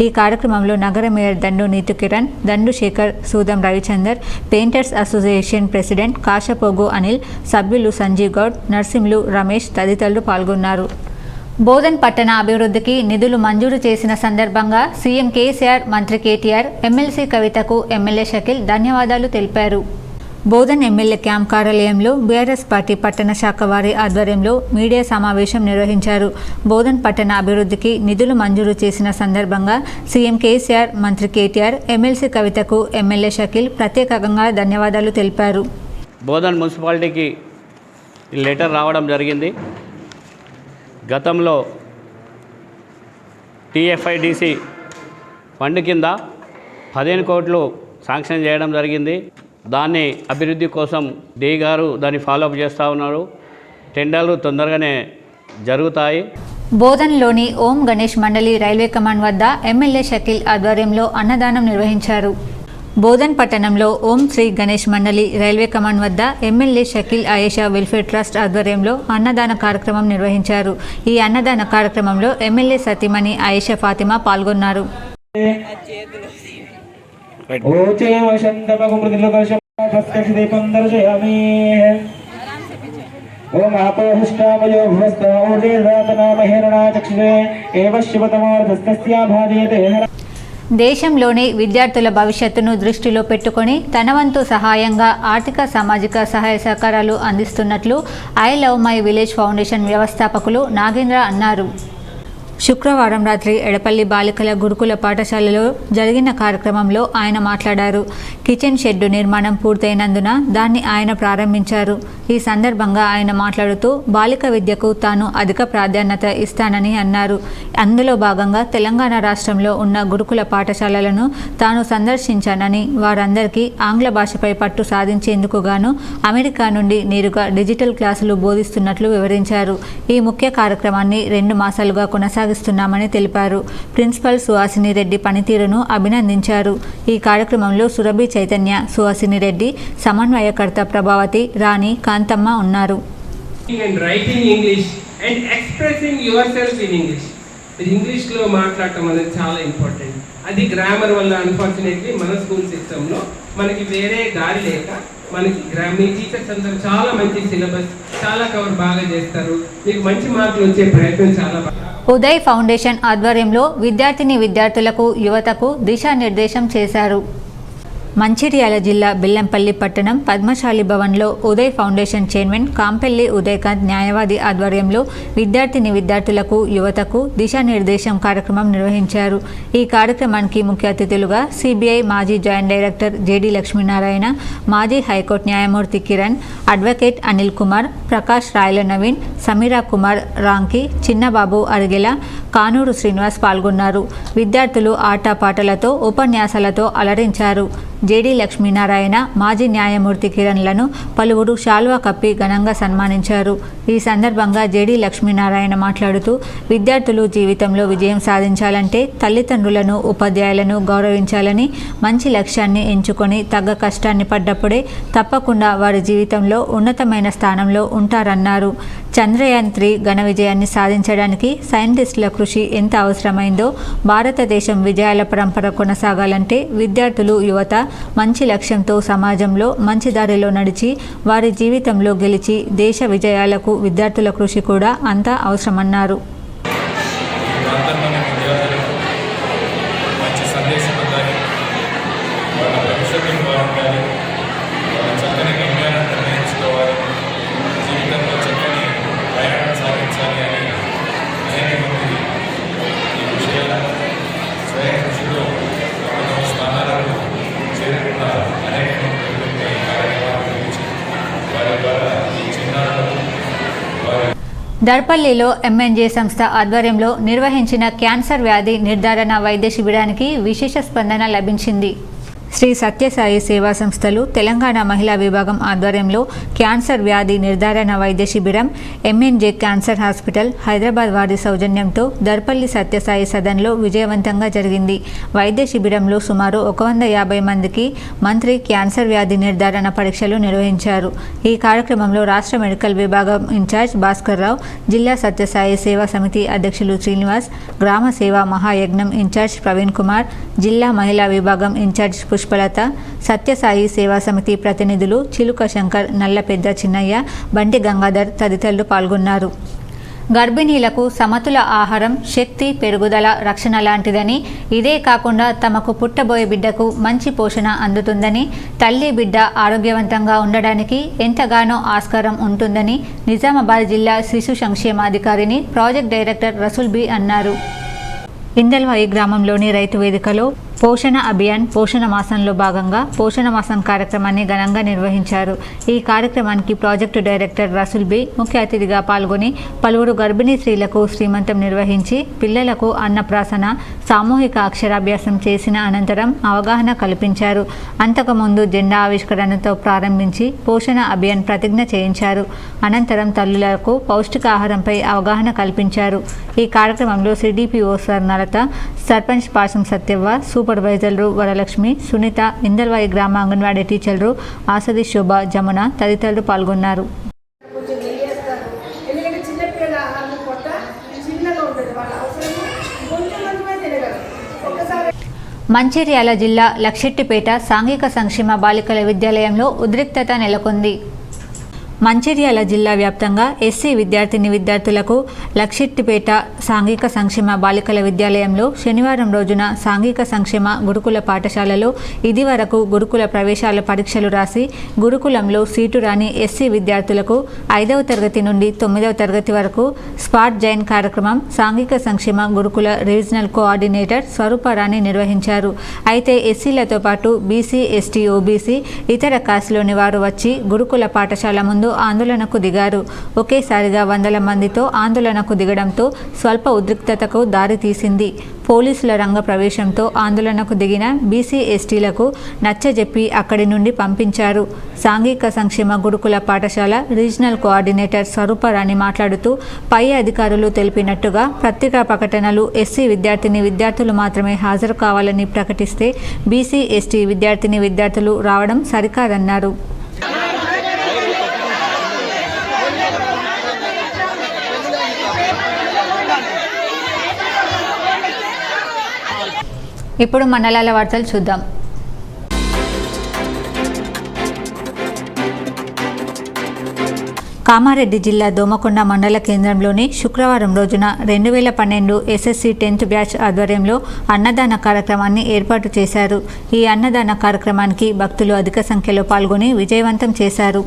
ఈ కార్యక్రమంలో నగర మేయర్ దండు Neethu Kiran, Dandu Shekar, Soodam Ravichander, painters association president Kashapogu Anil, సభ్యులు సంజీవ్ గౌడ్, నర్సింహులు, రమేష్ తదితరులు పాల్గొన్నారు. బోధన్ పట్టణ అభివృద్ధికి నిధులు మంజూరు చేసిన సందర్భంగా సీఎం కేసీఆర్, మంత్రి కేటీఆర్, ఎమ్మెల్సీ కవితకు ఎమ్మెల్యే షకీల్ ధన్యవాదాలు తెలిపారు. బోధన్ ఎమ్మెల్యే క్యాంప్ కార్యాలయంలో బీఆర్ఎస్ పార్టీ పట్టణ శాఖ వారి ఆధ్వర్యంలో మీడియా సమావేశం నిర్వహించారు. బోధన్ పట్టణ అభివృద్ధికి నిధులు మంజూరు చేసిన సందర్భంగా సీఎం కేసీఆర్, మంత్రి కేటీఆర్, ఎమ్మెల్సీ కవితకు ఎమ్మెల్యే షకీల్ ప్రత్యేకంగా ధన్యవాదాలు తెలిపారు. బోధన్ మున్సిపాలిటీకి లెటర్ రావడం జరిగింది. గతంలో టీఎఫ్ఐడిసి ఫండ్ కింద 15 కోట్లు శాంక్షన్ చేయడం జరిగింది. దాన్ని అభివృద్ధి కోసం డి గారు దాన్ని ఫాలోఅప్ చేస్తూ ఉన్నారు. టెండర్లు తొందరగానే జరుగుతాయి. బోధన్లోని ఓం గణేష్ మండలి రైల్వే కమాండ్ వద్ద ఎమ్మెల్యే షకీల్ ఆధ్వర్యంలో అన్నదానం నిర్వహించారు. బోధన్ పట్టణంలో ఓం శ్రీ గణేష్ మండలి రైల్వే కమాండ్ వద్ద MLA Shakeel Ayesha welfare trust ఆధ్వర్యంలో అన్నదాన కార్యక్రమం నిర్వహించారు. ఈ అన్నదాన కార్యక్రమంలో ఎమ్మెల్యే సతీమణి ఆయేషా ఫాతిమా పాల్గొన్నారు. ఓం ఆపోహిష్టామయో భువస్తామహేరణాచక్షుషే ఏవ శివతమోర్ధస్తస్యాభాజయతే. దేశంలోని విద్యార్థుల భవిష్యత్తును దృష్టిలో పెట్టుకొని తన వంతు సహాయంగా ఆర్థిక, సామాజిక సహాయ సహకారాలు అందిస్తున్నట్లు I love my village foundation వ్యవస్థాపకులు నాగేంద్ర అన్నారు. శుక్రవారం రాత్రి ఎడపల్లి బాలికల గురుకుల పాఠశాలలో జరిగిన కార్యక్రమంలో ఆయన మాట్లాడారు. కిచెన్ షెడ్డు నిర్మాణం పూర్తయినందున దాన్ని ఆయన ప్రారంభించారు. ఈ సందర్భంగా ఆయన మాట్లాడుతూ బాలిక విద్యకు తాను అధిక ప్రాధాన్యత ఇస్తానని అన్నారు. అందులో భాగంగా తెలంగాణ రాష్ట్రంలో ఉన్న గురుకుల పాఠశాలలను తాను సందర్శించానని, వారందరికీ ఆంగ్ల భాషపై పట్టు సాధించేందుకు గాను అమెరికా నుండి నేరుగా డిజిటల్ క్లాసులు బోధిస్తున్నట్లు వివరించారు. ఈ ముఖ్య కార్యక్రమాన్ని 2 మాసాలుగా కొనసాగిస్తున్నామని తెలిపారు. ప్రిన్సిపల్ సుహాసిని రెడ్డి పనితీరును అభినందించారు. ఈ కార్యక్రమంలో సురభి చైతన్య, సుహాసిని రెడ్డి, సమన్వయకర్త ప్రభావతి, రాణి, కాంతమ్మ ఉన్నారు. ఇంగ్లీష్లో మాట్లాడటం అనేది చాలా ఇంపార్టెంట్. అది గ్రామర్ వల్ల అన్ఫార్చునేట్లీ మన స్కూల్ సిస్టంలో మనకి వేరే దారి లేక మనకి మీ టీచర్స్ అందరూ చాలా మంచి సిలబస్, చాలా కవర్ బాగా చేస్తారు. మీకు మంచి మార్కులు వచ్చే ప్రయత్నం చాలా బాగా. ఉదయ్ ఫౌండేషన్ ఆధ్వర్యంలో విద్యార్థులకు, యువతకు దిశానిర్దేశం చేశారు. మంచిర్యాల జిల్లా బెల్లంపల్లి పట్టణం పద్మశాలి భవన్లో ఉదయ్ ఫౌండేషన్ చైర్మన్ కాంపెల్లి ఉదయకాంత్ న్యాయవాది ఆధ్వర్యంలో విద్యార్థులకు, యువతకు దిశానిర్దేశం కార్యక్రమం నిర్వహించారు. ఈ కార్యక్రమానికి ముఖ్య అతిథులుగా సిబిఐ మాజీ జాయింట్ డైరెక్టర్ జేడి లక్ష్మీనారాయణ, మాజీ హైకోర్టు న్యాయమూర్తి కిరణ్, అడ్వకేట్ అనిల్ కుమార్, ప్రకాష్ రాయల నవీన్, సమీరా కుమార్ రాంకి, చిన్నబాబు అరిగెల, కానూరు శ్రీనివాస్ పాల్గొన్నారు. విద్యార్థులు ఆటపాటలతో, ఉపన్యాసాలతో అలరించారు. జేడి లక్ష్మీనారాయణ, మాజీ న్యాయమూర్తి కిరణ్లను పలువురు శాల్వా కప్పి ఘనంగా సన్మానించారు. ఈ సందర్భంగా జేడి లక్ష్మీనారాయణ మాట్లాడుతూ విద్యార్థులు జీవితంలో విజయం సాధించాలంటే తల్లిదండ్రులను, ఉపాధ్యాయులను గౌరవించాలని, మంచి లక్ష్యాన్ని ఎంచుకొని తగ్గ కష్టాన్ని పడ్డప్పుడే తప్పకుండా వారి జీవితంలో ఉన్నతమైన స్థానంలో ఉంటారన్నారు. చంద్రయాన్ 3 ఘన విజయాన్ని సాధించడానికి సైంటిస్టుల కృషి ఎంత అవసరమైందో, భారతదేశం విజయాల పరంపర కొనసాగాలంటే విద్యార్థులు, యువత మంచి లక్ష్యంతో సమాజంలో మంచి దారిలో నడిచి వారి జీవితంలో గెలిచి దేశ విజయాలకు విద్యార్థుల కృషి కూడా అంత అవసరమన్నారు. స్వయం కృషితో స్థానాలను చేరుకున్న అనేక దర్పల్లిలో ఎంఎన్జే సంస్థ ఆధ్వర్యంలో నిర్వహించిన క్యాన్సర్ వ్యాధి నిర్ధారణ వైద్య శిబిరానికి విశేష స్పందన లభించింది. శ్రీ సత్యసాయి సేవా సంస్థలు తెలంగాణ మహిళా విభాగం ఆధ్వర్యంలో క్యాన్సర్ వ్యాధి నిర్ధారణ వైద్య శిబిరం ఎంఎన్జే క్యాన్సర్ హాస్పిటల్ హైదరాబాద్ వారి సౌజన్యంతో దర్పల్లి సత్యసాయి సదన్లో విజయవంతంగా జరిగింది. వైద్య శిబిరంలో సుమారు 150 మందికి మంత్రి క్యాన్సర్ వ్యాధి నిర్ధారణ పరీక్షలు నిర్వహించారు. ఈ కార్యక్రమంలో రాష్ట్ర మెడికల్ విభాగం ఇన్ఛార్జ్ భాస్కర్ రావు, జిల్లా సత్యసాయి సేవా సమితి అధ్యక్షులు శ్రీనివాస్, గ్రామ సేవా మహాయజ్ఞం ఇన్ఛార్జ్ ప్రవీణ్ కుమార్, జిల్లా మహిళా విభాగం ఇన్ఛార్జ్ పుష్పలత, సత్యసాయి సేవా సమితి ప్రతినిధులు చిలుక శంకర్, నల్లపెద్ద చిన్నయ్య, బంటి గంగాధర్ తదితరులు పాల్గొన్నారు. గర్భిణీలకు సమతుల ఆహారం శక్తి, పెరుగుదల, రక్షణ లాంటిదని, ఇదే కాకుండా తమకు పుట్టబోయే బిడ్డకు మంచి పోషణ అందుతుందని, తల్లి బిడ్డ ఆరోగ్యవంతంగా ఉండడానికి ఎంతగానో ఆస్కారం ఉంటుందని నిజామాబాద్ జిల్లా శిశు సంక్షేమాధికారిని ప్రాజెక్ట్ డైరెక్టర్ రసూల్ బి అన్నారు. ఇందల్వాయి గ్రామంలోని రైతు వేదికలో పోషణ అభియాన్ పోషణ మాసంలో భాగంగా పోషణ మాసం కార్యక్రమాన్ని ఘనంగా నిర్వహించారు. ఈ కార్యక్రమానికి ప్రాజెక్టు డైరెక్టర్ రసూల్ బి ముఖ్య అతిథిగా పాల్గొని పలువురు గర్భిణీ స్త్రీలకు శ్రీమంతం నిర్వహించి పిల్లలకు అన్నప్రాసన, సామూహిక అక్షరాభ్యాసం చేసిన అనంతరం అవగాహన కల్పించారు. అంతకుముందు జెండా ఆవిష్కరణతో ప్రారంభించి పోషణ అభియాన్ ప్రతిజ్ఞ చేయించారు. అనంతరం తల్లులకు పౌష్టికాహారంపై అవగాహన కల్పించారు. ఈ కార్యక్రమంలో సిడిపిఓ నలత, సర్పంచ్ పాసం సత్యవ్వ, సూపర్వైజర్లు వరలక్ష్మి, సునీత, ఇందల్వాయి గ్రామ అంగన్వాడీ టీచర్లు ఆసది శోభ, జమున తదితరులు పాల్గొన్నారు. మంచిర్యాల జిల్లా లక్షెట్టిపేట సాంఘిక సంక్షేమ బాలికల విద్యాలయంలో ఉద్రిక్తత నెలకొంది. మంచిర్యాల జిల్లా వ్యాప్తంగా ఎస్సీ విద్యార్థులకు లక్షెట్టిపేట సాంఘిక సంక్షేమ బాలికల విద్యాలయంలో శనివారం రోజున సాంఘిక సంక్షేమ గురుకుల పాఠశాలలో ఇదివరకు గురుకుల ప్రవేశాల పరీక్షలు రాసి గురుకులంలో సీటు రాని ఎస్సీ విద్యార్థులకు 5వ తరగతి నుండి 9వ తరగతి వరకు స్పాట్ జైన్ కార్యక్రమం సాంఘిక సంక్షేమ గురుకుల రీజనల్ కోఆర్డినేటర్ స్వరూపరాణి నిర్వహించారు. అయితే ఎస్సీలతో పాటు బీసీ, ఎస్టీ, ఓబీసీ, ఇతర కాస్ట్లోని వారు వచ్చి గురుకుల పాఠశాల ముందు ఆందోళనకు దిగారు. ఒకేసారిగా వందల మందితో ఆందోళనకు దిగడంతో స్వల్ప ఉద్రిక్తతకు దారితీసింది. పోలీసుల రంగ ప్రవేశంతో ఆందోళనకు దిగిన బీసీ, ఎస్టీలకు నచ్చజెప్పి అక్కడి నుండి పంపించారు. సాంఘిక సంక్షేమ గురుకుల పాఠశాల రీజనల్ కోఆర్డినేటర్ స్వరూపరాణి మాట్లాడుతూ పై అధికారులు తెలిపినట్టుగా పత్రికా ప్రకటనలు ఎస్సీ విద్యార్థులు మాత్రమే హాజరు కావాలని ప్రకటిస్తే బీసీ, ఎస్టీ విద్యార్థులు రావడం సరికాదన్నారు. ఇప్పుడు మండలాల వార్తలు చూద్దాం. కామారెడ్డి జిల్లా దోమకొండ మండల కేంద్రంలోని శుక్రవారం రోజున 2012 ఎస్ఎస్సి 10th బ్యాచ్ ఆధ్వర్యంలో అన్నదాన కార్యక్రమాన్ని ఏర్పాటు చేశారు. ఈ అన్నదాన కార్యక్రమానికి భక్తులు అధిక సంఖ్యలో పాల్గొని విజయవంతం చేశారు.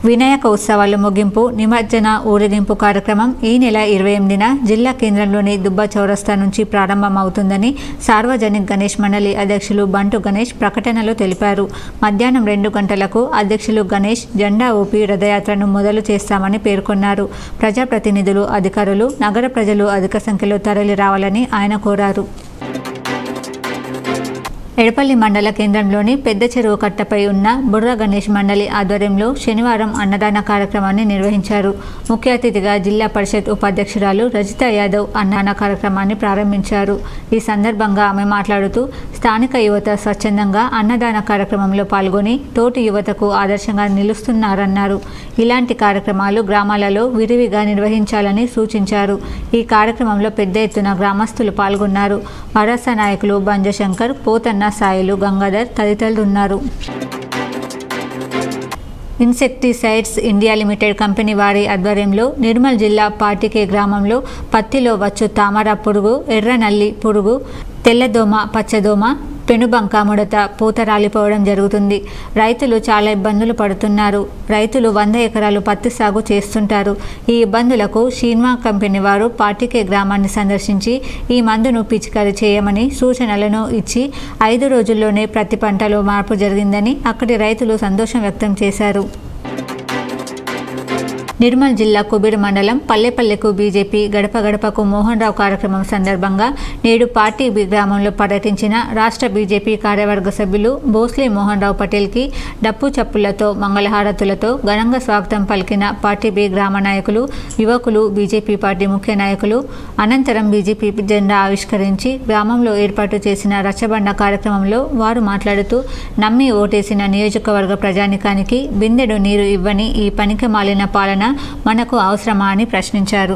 వినాయక ఉత్సవాల ముగింపు నిమజ్జన ఊరేగింపు కార్యక్రమం ఈ నెల 28న జిల్లా కేంద్రంలోని దుబ్బ చౌరస్తా నుంచి ప్రారంభమవుతుందని సార్వజనిక గణేష్ మండలి అధ్యక్షులు బంటు గణేష్ ప్రకటనలో తెలిపారు. మధ్యాహ్నం 2 గంటలకు అధ్యక్షులు గణేష్ జెండా ఊపి రథయాత్రను మొదలు చేస్తామని పేర్కొన్నారు. ప్రజాప్రతినిధులు, అధికారులు, నగర ప్రజలు అధిక సంఖ్యలో తరలి రావాలని ఆయన కోరారు. ఎడపల్లి మండల కేంద్రంలోని పెద్ద చెరువు కట్టపై ఉన్న బుర్ర గణేష్ మండలి ఆధ్వర్యంలో శనివారం అన్నదాన కార్యక్రమాన్ని నిర్వహించారు. ముఖ్య అతిథిగా జిల్లా పరిషత్ ఉపాధ్యక్షురాలు రజిత యాదవ్ అన్నదాన కార్యక్రమాన్ని ప్రారంభించారు. ఈ సందర్భంగా ఆమె మాట్లాడుతూ స్థానిక యువత స్వచ్ఛందంగా అన్నదాన కార్యక్రమంలో పాల్గొని తోటి యువతకు ఆదర్శంగా నిలుస్తున్నారన్నారు. ఇలాంటి కార్యక్రమాలు గ్రామాలలో విరివిగా నిర్వహించాలని సూచించారు. ఈ కార్యక్రమంలో పెద్ద ఎత్తున గ్రామస్తులు పాల్గొన్నారు. వరస నాయకులు బంజశంకర్, పోతన్న, సాయిలు, గంగాధర్ తదితరులు ఉన్నారు. ఇన్సెక్టిసైడ్స్ ఇండియా లిమిటెడ్ కంపెనీ వారి ఆధ్వర్యంలో నిర్మల్ జిల్లా పాటికే గ్రామంలో పత్తిలో వచ్చు తామర పురుగు, ఎర్ర నల్లి పురుగు, తెల్లదోమ, పచ్చదోమ, పెనుబంక, ముడత, పూత రాలిపోవడం జరుగుతుంది. రైతులు చాలా ఇబ్బందులు పడుతున్నారు. రైతులు 100 ఎకరాలు పత్తి సాగు చేస్తుంటారు. ఈ ఇబ్బందులకు షీన్వా కంపెనీ వారు పాటికే గ్రామాన్ని సందర్శించి ఈ మందును పిచికారీ చేయమని సూచనలను ఇచ్చి 5 రోజుల్లోనే ప్రతి పంటలో మార్పు జరిగిందని అక్కడి రైతులు సంతోషం వ్యక్తం చేశారు. నిర్మల్ జిల్లా కుబీర్ మండలం పల్లెపల్లెకు బీజేపీ గడప గడపకు మోహన్ రావు కార్యక్రమం సందర్భంగా నేడు పార్టీ గ్రామంలో పర్యటించిన రాష్ట్ర బీజేపీ కార్యవర్గ సభ్యులు భోస్లే మోహన్ రావు పటేల్కి డప్పు చప్పులతో మంగళహారతులతో ఘనంగా స్వాగతం పలికిన పార్టీ గ్రామ నాయకులు యువకులు బీజేపీ పార్టీ ముఖ్య నాయకులు. అనంతరం బీజేపీ జెండా ఆవిష్కరించి గ్రామంలో ఏర్పాటు చేసిన రచ్చబండ కార్యక్రమంలో వారు మాట్లాడుతూ నమ్మి ఓటేసిన నియోజకవర్గ ప్రజానికానికి బిందెడు నీరు ఇవ్వని ఈ పనికి మాలిన పాలన మనకు అవసరమా అని ప్రశ్నించారు.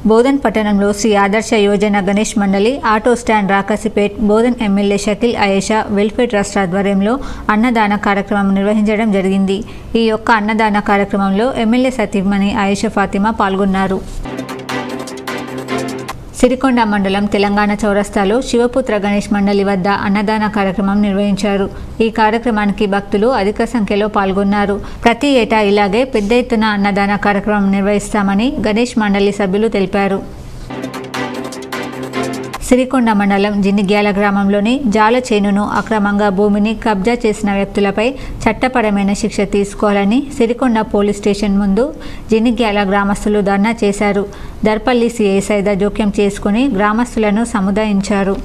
బోధన్ పట్టణంలో శ్రీ ఆదర్శ యోజన గణేష్ మండలి auto stand Rakasipet Bodhan MLA Shakeel Ayesha welfare trust ఆధ్వర్యంలో అన్నదాన కార్యక్రమం నిర్వహించడం జరిగింది. ఈ యొక్క అన్నదాన కార్యక్రమంలో ఎమ్మెల్యే సతీమణి అయేషా ఫాతిమా పాల్గొన్నారు. సిరికొండ మండలం తెలంగాణ చౌరస్తాలో శివపుత్ర గణేష్ మండలి వద్ద అన్నదాన కార్యక్రమం నిర్వహించారు. ఈ కార్యక్రమానికి భక్తులు అధిక సంఖ్యలో పాల్గొన్నారు. ప్రతి ఏటా ఇలాగే పెద్ద ఎత్తున అన్నదాన కార్యక్రమం నిర్వహిస్తామని గణేష్ మండలి సభ్యులు తెలిపారు. సిరికొండ మండలం జినిగ్యాల గ్రామంలోని జాల చేనును అక్రమంగా భూమిని కబ్జా చేసిన వ్యక్తులపై చట్టపరమైన శిక్ష తీసుకోవాలని సిరికొండ పోలీస్ స్టేషన్ ముందు జినిగ్యాల గ్రామస్తులు ధర్నా చేశారు. దర్పల్లి సిఐ సైదా జోక్యం చేసుకుని గ్రామస్తులను సముదాయించారు.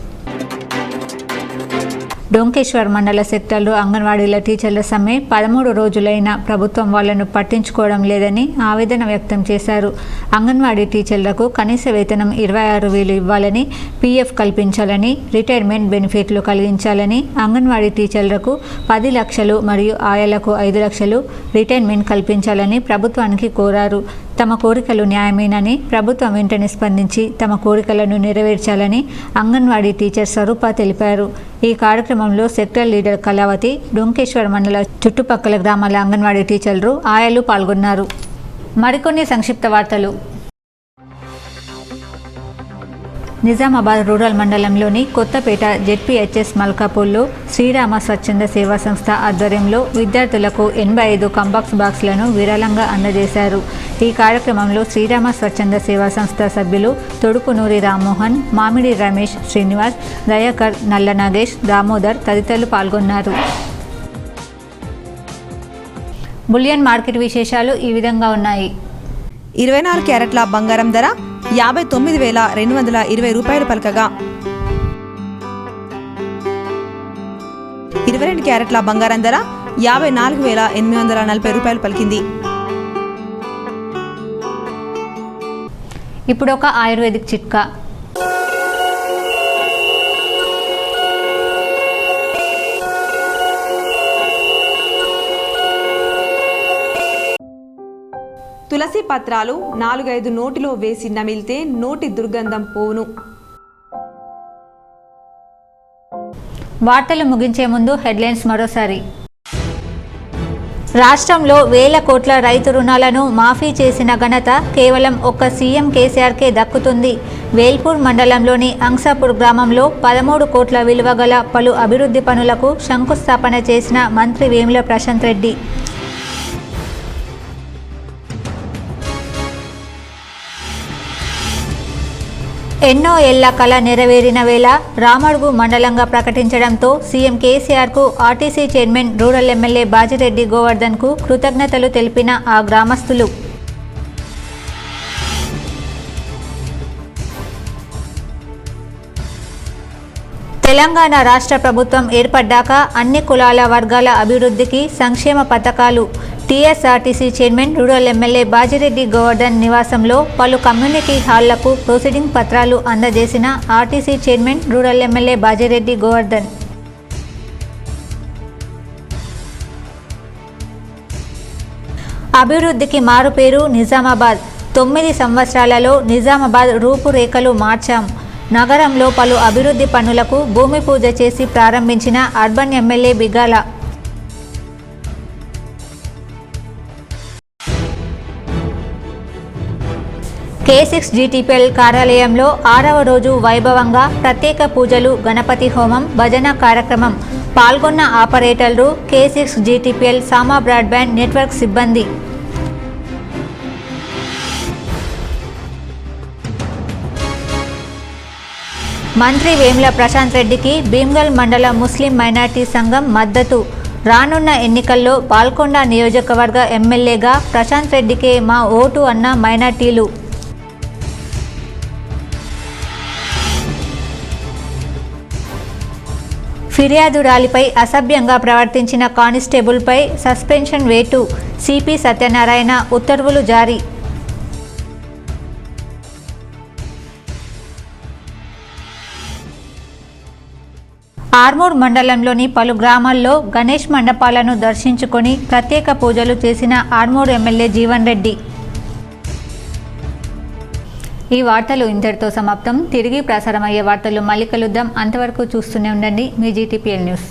డొంకేశ్వర్ మండల సెక్టర్లో అంగన్వాడీల టీచర్ల సమ్మె 13 రోజులైనా ప్రభుత్వం వాళ్లను పట్టించుకోవడం లేదని ఆవేదన వ్యక్తం చేశారు. అంగన్వాడీ టీచర్లకు కనీస వేతనం 26,000 ఇవ్వాలని, పీఎఫ్ కల్పించాలని, రిటైర్మెంట్ బెనిఫిట్లు కలిగించాలని, అంగన్వాడీ టీచర్లకు 10 లక్షలు మరియు ఆయాలకు 5 లక్షలు రిటైర్మెంట్ కల్పించాలని ప్రభుత్వానికి కోరారు. తమ కోరికలు న్యాయమేనని ప్రభుత్వం వెంటనే స్పందించి తమ కోరికలను నెరవేర్చాలని అంగన్వాడీ టీచర్ స్వరూప తెలిపారు. ఈ కార్యక్రమంలో సెక్టర్ లీడర్ కళావతి, డొంకేశ్వర్ మండల చుట్టుపక్కల గ్రామాల అంగన్వాడీ టీచర్లు, ఆయాలు పాల్గొన్నారు. మరికొన్ని సంక్షిప్త వార్తలు. నిజామాబాద్ రూరల్ మండలంలోని కొత్తపేట జెడ్పీహెచ్ఎస్ మల్కాపూర్లో శ్రీరామ స్వచ్ఛంద సేవా సంస్థ ఆధ్వర్యంలో విద్యార్థులకు 85 కంబాక్స్ బాక్సులను విరాళంగా అందజేశారు. ఈ కార్యక్రమంలో శ్రీరామ స్వచ్ఛంద సేవా సంస్థ సభ్యులు తొడుపునూరి రామ్మోహన్, మామిడి రమేష్, శ్రీనివాస్, దయాకర్, నల్ల నాగేష్, దామోదర్ తదితరులు పాల్గొన్నారు. బులియన్ మార్కెట్ విశేషాలు ఈ విధంగా ఉన్నాయి. 24 క్యారెట్ల బంగారం ధర 59,220 రూపాయలు పలకగా 22 క్యారెట్ల బంగారం ధర 54,840 రూపాయలు పలికింది. ఇప్పుడు ఒక ఆయుర్వేదిక్ చిట్కా. తులసి పత్రాలు 4-5 నోటిలో వేసి నమిలితే నోటి దుర్గంధం పోవును. వార్తలు ముగించే ముందు హెడ్లైన్స్ మరోసారి. రాష్ట్రంలో వేల కోట్ల రైతు రుణాలను మాఫీ చేసిన ఘనత కేవలం ఒక్క సీఎం కేసీఆర్కే దక్కుతుంది. వేల్పూర్ మండలంలోని అంసాపూర్ గ్రామంలో 13 కోట్ల విలువ గల పలు అభివృద్ధి పనులకు శంకుస్థాపన చేసిన మంత్రి వేముల ప్రశాంత్ రెడ్డి. ఎన్నో ఏళ్ల కళ నెరవేరిన వేళ రామడుగు మండలంగా ప్రకటించడంతో సీఎం కేసీఆర్కు RTC chairman rural MLA Bajireddy గోవర్ధన్కు కృతజ్ఞతలు తెలిపిన ఆ గ్రామస్తులు. తెలంగాణ రాష్ట్ర ప్రభుత్వం ఏర్పడ్డాక అన్ని కులాల వర్గాల అభివృద్ధికి సంక్షేమ పథకాలు. TSRTC chairman rural MLA Bajireddy Govardhan నివాసంలో పలు కమ్యూనిటీ హాళ్లకు ప్రొసీడింగ్ పత్రాలు అందజేసిన RTC chairman rural MLA Bajireddy Govardhan. అభివృద్ధికి మారుపేరు నిజామాబాద్. 9 సంవత్సరాలలో నిజామాబాద్ రూపురేఖలు మార్చాం. నగరంలో పలు అభివృద్ధి పనులకు భూమి పూజ చేసి ప్రారంభించిన urban MLA Bigala. K6 GTPL కార్యాలయంలో 6వ రోజు వైభవంగా ప్రత్యేక పూజలు, గణపతి హోమం, భజన కార్యక్రమం. పాల్గొన్న ఆపరేటర్లు, K6 GTPL సామా బ్రాడ్బ్యాండ్ నెట్వర్క్ సిబ్బంది. మంత్రి వేముల ప్రశాంత్ రెడ్డికి భీమ్గల్ మండల ముస్లిం మైనార్టీ సంఘం మద్దతు. రానున్న ఎన్నికల్లో పాల్కొండ నియోజకవర్గ ఎమ్మెల్యేగా ప్రశాంత్ రెడ్డికే మా ఓటు అన్న మైనార్టీలు. ఫిర్యాదురాలిపై అసభ్యంగా ప్రవర్తించిన కానిస్టేబుల్పై సస్పెన్షన్ వేటు, సిపి సత్యనారాయణ ఉత్తర్వులు జారీ. ఆర్మూర్ మండలంలోని పలు గ్రామాల్లో గణేష్ మండపాలను దర్శించుకొని ప్రత్యేక పూజలు చేసిన ఆర్మూర్ ఎమ్మెల్యే జీవన్ రెడ్డి. ఈ వార్తలు ఇంతటితో సమాప్తం. తిరిగి ప్రసారమయ్యే వార్తలు మళ్ళీ కలుద్దాం. అంతవరకు చూస్తూనే ఉండండి మీ GTPL న్యూస్.